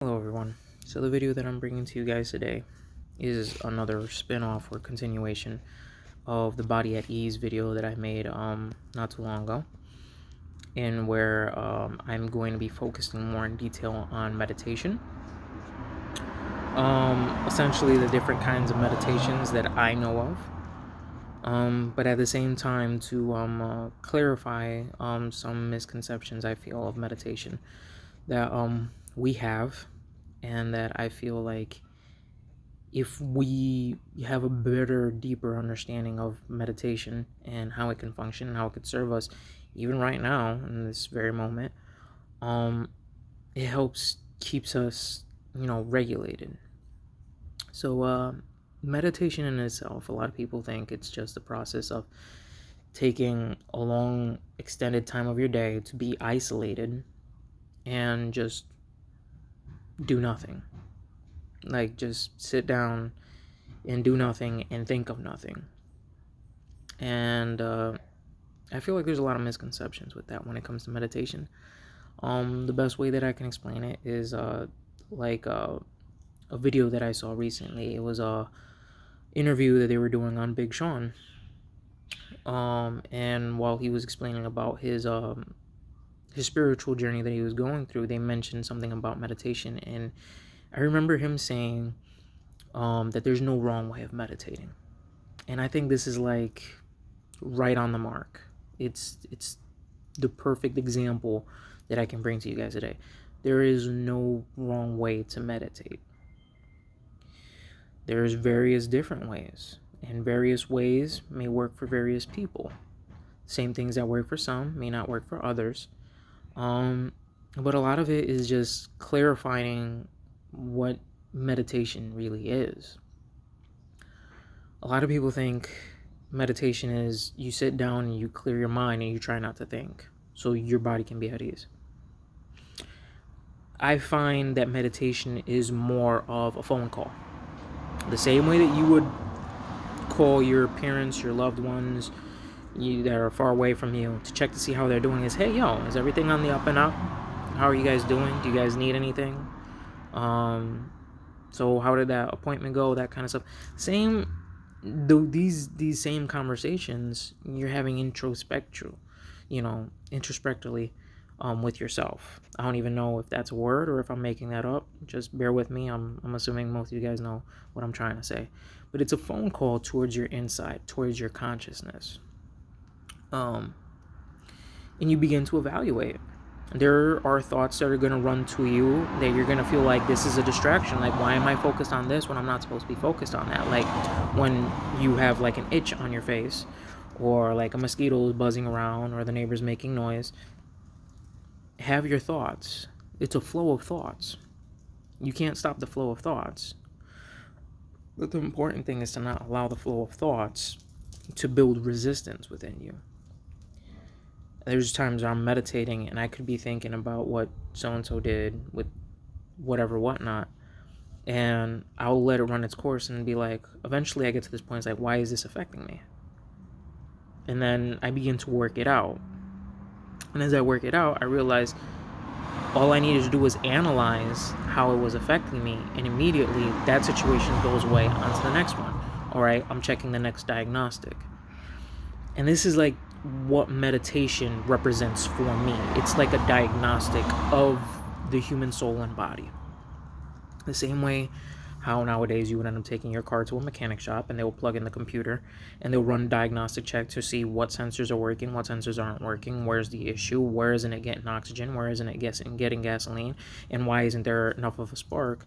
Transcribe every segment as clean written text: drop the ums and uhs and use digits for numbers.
Hello everyone. So the video that I'm bringing to you guys today is another spin-off or continuation of the Body at Ease video that I made not too long ago, in where I'm going to be focusing more in detail on meditation. Essentially the different kinds of meditations that I know of. But at the same time to clarify some misconceptions I feel of meditation that we have, and that I feel like if we have a better, deeper understanding of meditation and how it can function and how it could serve us, even right now in this very moment, it helps keeps us, regulated. So, meditation in itself, a lot of people think it's just the process of taking a long, extended time of your day to be isolated and just do nothing. Like, just sit down and do nothing and think of nothing. And I feel like there's a lot of misconceptions with that when it comes to meditation. The best way that I can explain it is like a video that I saw recently. It was a interview that they were doing on Big Sean. And while he was explaining about his spiritual journey that he was going through, they mentioned something about meditation, and I remember him saying that there's no wrong way of meditating. And I think this is like right on the mark. It's the perfect example that I can bring to you guys today. There is no wrong way to meditate. There's various different ways, and various ways may work for various people. Same things that work for some may not work for others. But a lot of it is just clarifying what meditation really is. A lot of people think meditation is you sit down and you clear your mind and you try not to think so your body can be at ease. I find that meditation is more of a phone call. The same way that you would call your parents, your loved ones that are far away from you to check to see how they're doing is, hey, yo, is everything on the up and up? How are you guys doing? Do you guys need anything? So how did that appointment go? That kind of stuff. Same, though these same conversations you're having introspectively with yourself. I don't even know if that's a word or if I'm making that up. Just bear with me. I'm assuming most of you guys know what I'm trying to say. But it's a phone call towards your inside, towards your consciousness. And you begin to evaluate. There are thoughts that are going to run to you that you're going to feel like this is a distraction. Like, why am I focused on this when I'm not supposed to be focused on that? Like when you have like an itch on your face, or like a mosquito is buzzing around, or the neighbor's making noise. Have your thoughts. It's a flow of thoughts. You can't stop the flow of thoughts. But the important thing is to not allow the flow of thoughts to build resistance within you. There's times I'm meditating and I could be thinking about what so-and-so did with whatever, whatnot. And I'll let it run its course and be like, eventually I get to this point, it's like, why is this affecting me? And then I begin to work it out. And as I work it out, I realize all I needed to do was analyze how it was affecting me. And immediately that situation goes away onto the next one. All right, I'm checking the next diagnostic. And this is like what meditation represents for me. It's like a diagnostic of the human soul and body. The same way how nowadays you would end up taking your car to a mechanic shop and they will plug in the computer and they'll run a diagnostic check to see what sensors are working, what sensors aren't working, where's the issue, where isn't it getting oxygen, where isn't it getting gasoline, and why isn't there enough of a spark.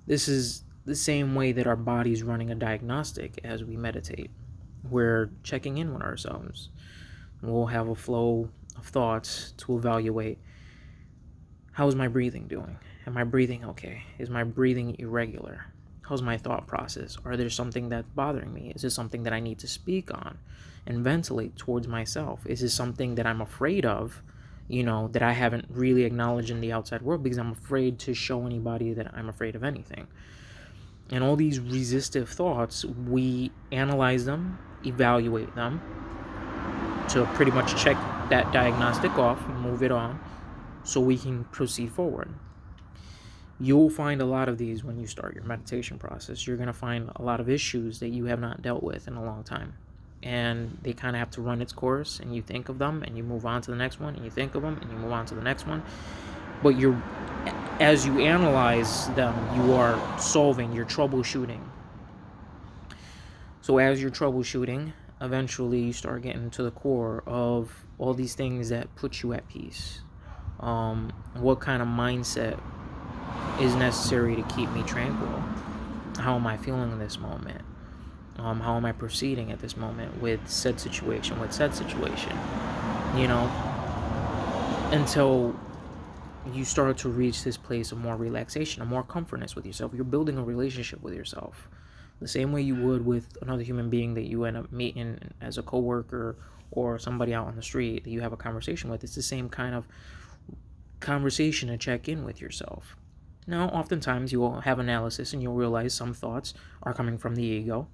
This is the same way that our body's running a diagnostic as we meditate. We're checking in with ourselves. We'll have a flow of thoughts to evaluate. How is my breathing doing? Am I breathing okay? Is my breathing irregular? How's my thought process? Are there something that's bothering me? Is this something that I need to speak on and ventilate towards myself? Is this something that I'm afraid of, that I haven't really acknowledged in the outside world because I'm afraid to show anybody that I'm afraid of anything? And all these resistive thoughts, we analyze them, evaluate them, to pretty much check that diagnostic off and move it on so we can proceed forward. You'll find a lot of these when you start your meditation process. You're going to find a lot of issues that you have not dealt with in a long time. And they kind of have to run its course, and you think of them and you move on to the next one, and you think of them and you move on to the next one. But as you analyze them, you are solving, you're troubleshooting. So as you're troubleshooting, eventually you start getting to the core of all these things that put you at peace. What kind of mindset is necessary to keep me tranquil? How am I feeling in this moment? How am I proceeding at this moment with said situation, you know, until you start to reach this place of more relaxation, of more comfortness with yourself. You're building a relationship with yourself the same way you would with another human being that you end up meeting as a coworker or somebody out on the street that you have a conversation with. It's the same kind of conversation to check in with yourself. Now, oftentimes you will have analysis and you'll realize some thoughts are coming from the ego,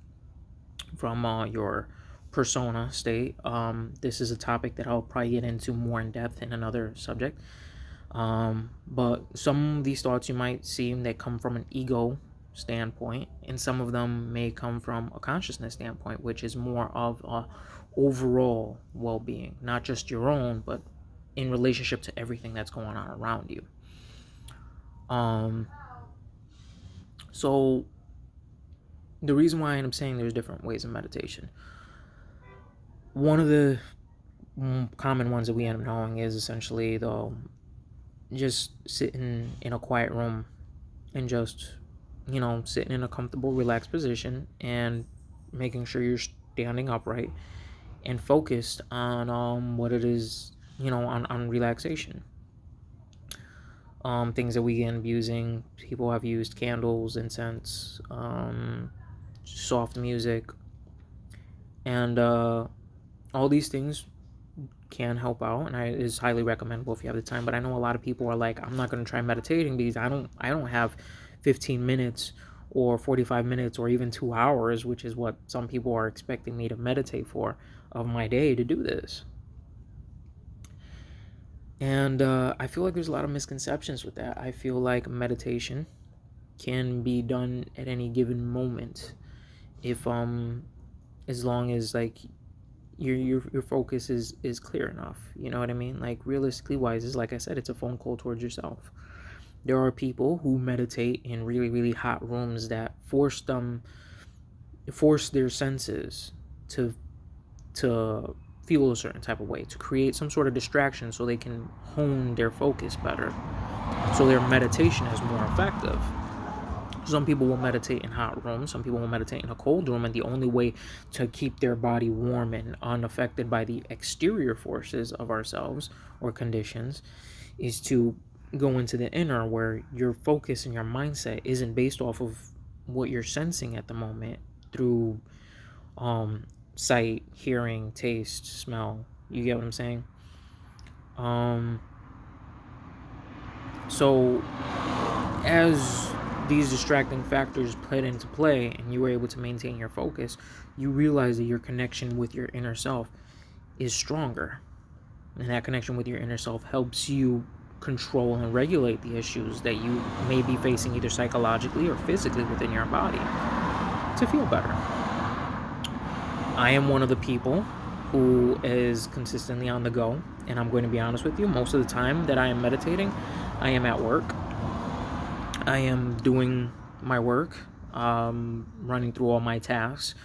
from your persona state. This is a topic that I'll probably get into more in depth in another subject. But some of these thoughts you might see that come from an ego standpoint, and some of them may come from a consciousness standpoint, which is more of a overall well-being, not just your own, but in relationship to everything that's going on around you. So the reason why I'm saying there's different ways of meditation, one of the common ones that we end up knowing is essentially just sitting in a quiet room and just, sitting in a comfortable, relaxed position and making sure you're standing upright and focused on what it is, on relaxation. Things that we end up using, people have used candles, incense, soft music, and all these things can help out, and it is highly recommendable if you have the time. But I know a lot of people are like, I'm not going to try meditating because I don't have 15 minutes or 45 minutes or even 2 hours, which is what some people are expecting me to meditate for, of my day to do this. And I feel like there's a lot of misconceptions with that. I feel like meditation can be done at any given moment if as long as like your focus is clear enough. You know what I mean? Like, realistically wise, is like I said, it's a phone call towards yourself. There are people who meditate in really, really hot rooms that force their senses to feel a certain type of way, to create some sort of distraction so they can hone their focus better, so their meditation is more effective. Some people will meditate in hot rooms, some people will meditate in a cold room, and the only way to keep their body warm and unaffected by the exterior forces of ourselves or conditions is to go into the inner, where your focus and your mindset isn't based off of what you're sensing at the moment through sight, hearing, taste, smell. You get what I'm saying? So as these distracting factors played into play and you were able to maintain your focus, you realize that your connection with your inner self is stronger. And that connection with your inner self helps you control and regulate the issues that you may be facing either psychologically or physically within your body to feel better. I am one of the people who is consistently on the go, and I'm going to be honest with you, most of the time that I am meditating, I am at work. I am doing my work, running through all my tasks,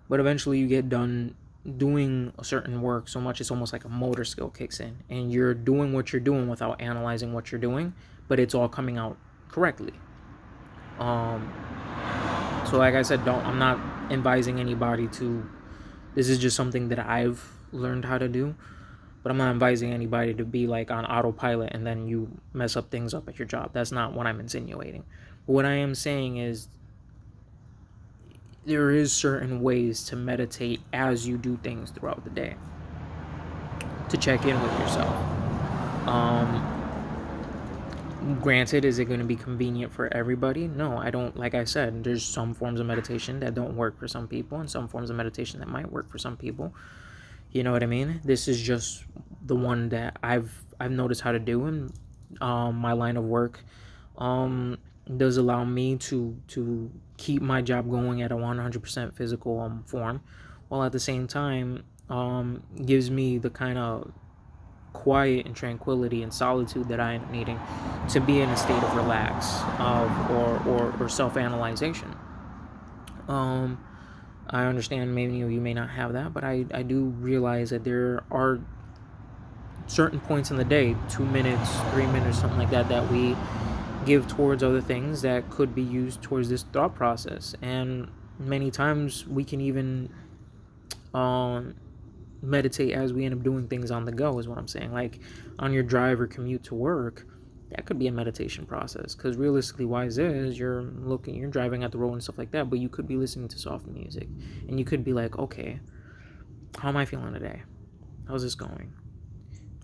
but eventually you get done doing a certain work so much it's almost like a motor skill kicks in, and you're doing what you're doing without analyzing what you're doing, but it's all coming out correctly. So like I said, I'm not advising anybody to, this is just something that I've learned how to do, but I'm not advising anybody to be like on autopilot and then you mess up things up at your job. That's not what I'm insinuating. What I am saying is there is certain ways to meditate as you do things throughout the day to check in with yourself. Granted, is it going to be convenient for everybody? No, I don't. Like I said, there's some forms of meditation that don't work for some people and some forms of meditation that might work for some people. You know what I mean? This is just the one that I've noticed how to do in my line of work. Does allow me to keep my job going at a 100% physical form, while at the same time gives me the kind of quiet and tranquility and solitude that I am needing to be in a state of relax or self-analyzation. Um, I understand many of you may not have that, but I do realize that there are certain points in the day, 2 minutes, 3 minutes, something like that, that we give towards other things that could be used towards this thought process. And many times we can even um, meditate as we end up doing things on the go, is what I'm saying. Like on your drive or commute to work, that could be a meditation process. Because realistically, wise is you're driving at the road and stuff like that, but you could be listening to soft music, and you could be like, okay, how am I feeling today? How's this going?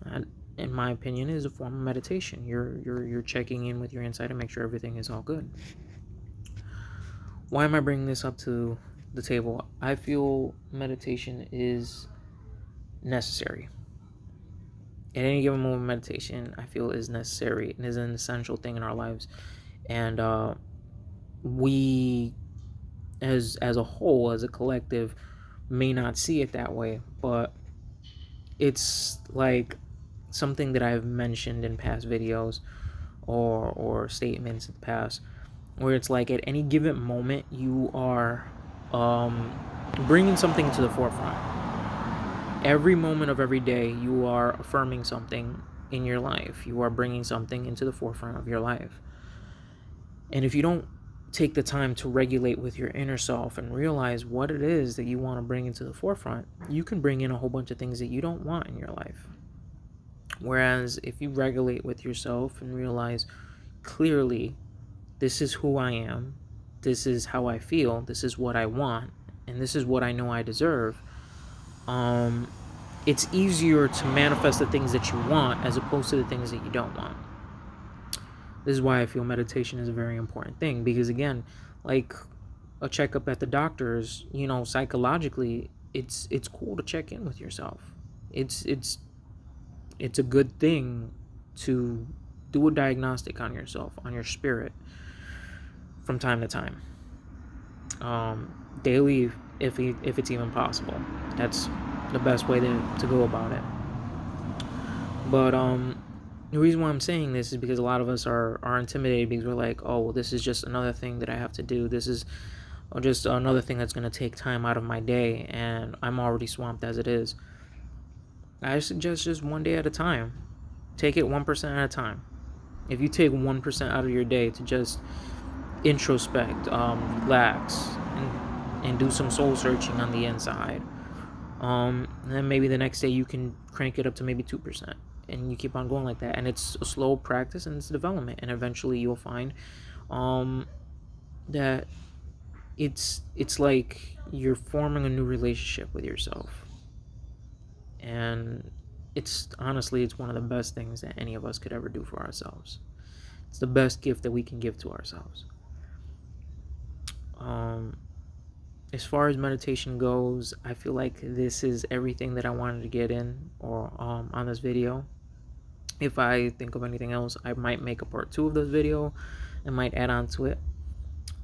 That, in my opinion, is a form of meditation. You're checking in with your inside to make sure everything is all good. Why am I bringing this up to the table? I feel meditation is necessary. At any given moment, meditation, I feel, is necessary and is an essential thing in our lives. And we, as a whole, as a collective, may not see it that way, but it's like something that I've mentioned in past videos or statements in the past, where it's like at any given moment you are um, bringing something to the forefront. Every moment of every day you are affirming something in your life. You are bringing something into the forefront of your life. And if you don't take the time to regulate with your inner self and realize what it is that you want to bring into the forefront, you can bring in a whole bunch of things that you don't want in your life. Whereas if you regulate with yourself and realize clearly, this is who I am, this is how I feel, this is what I want, and this is what I know I deserve, it's easier to manifest the things that you want as opposed to the things that you don't want. This is why I feel meditation is a very important thing, because again, like a checkup at the doctor's, psychologically, it's cool to check in with yourself. It's a good thing to do a diagnostic on yourself, on your spirit, from time to time, daily, if it's even possible. That's the best way to go about it. But the reason why I'm saying this is because a lot of us are intimidated, because we're like, oh, well, this is just another thing that I have to do. This is just another thing that's going to take time out of my day, and I'm already swamped as it is. I suggest just one day at a time. Take it 1% at a time. If you take 1% out of your day to just introspect, relax, and do some soul searching on the inside, and then maybe the next day you can crank it up to maybe 2%, and you keep on going like that. And it's a slow practice and it's development, and eventually you'll find that it's like you're forming a new relationship with yourself. And it's honestly, it's one of the best things that any of us could ever do for ourselves. It's the best gift that we can give to ourselves. As far as meditation goes, I feel like this is everything that I wanted to get in or on this video. If I think of anything else, I might make a part 2 of this video and might add on to it.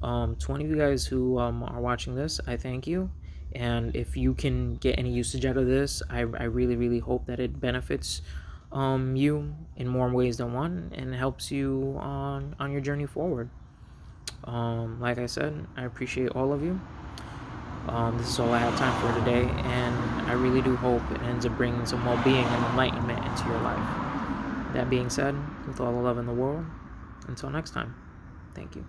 To any of you guys who are watching this, I thank you. And if you can get any usage out of this, I really, really hope that it benefits you in more ways than one, and helps you on your journey forward. Like I said, I appreciate all of you. This is all I have time for today, and I really do hope it ends up bringing some well-being and enlightenment into your life. That being said, with all the love in the world, until next time, thank you.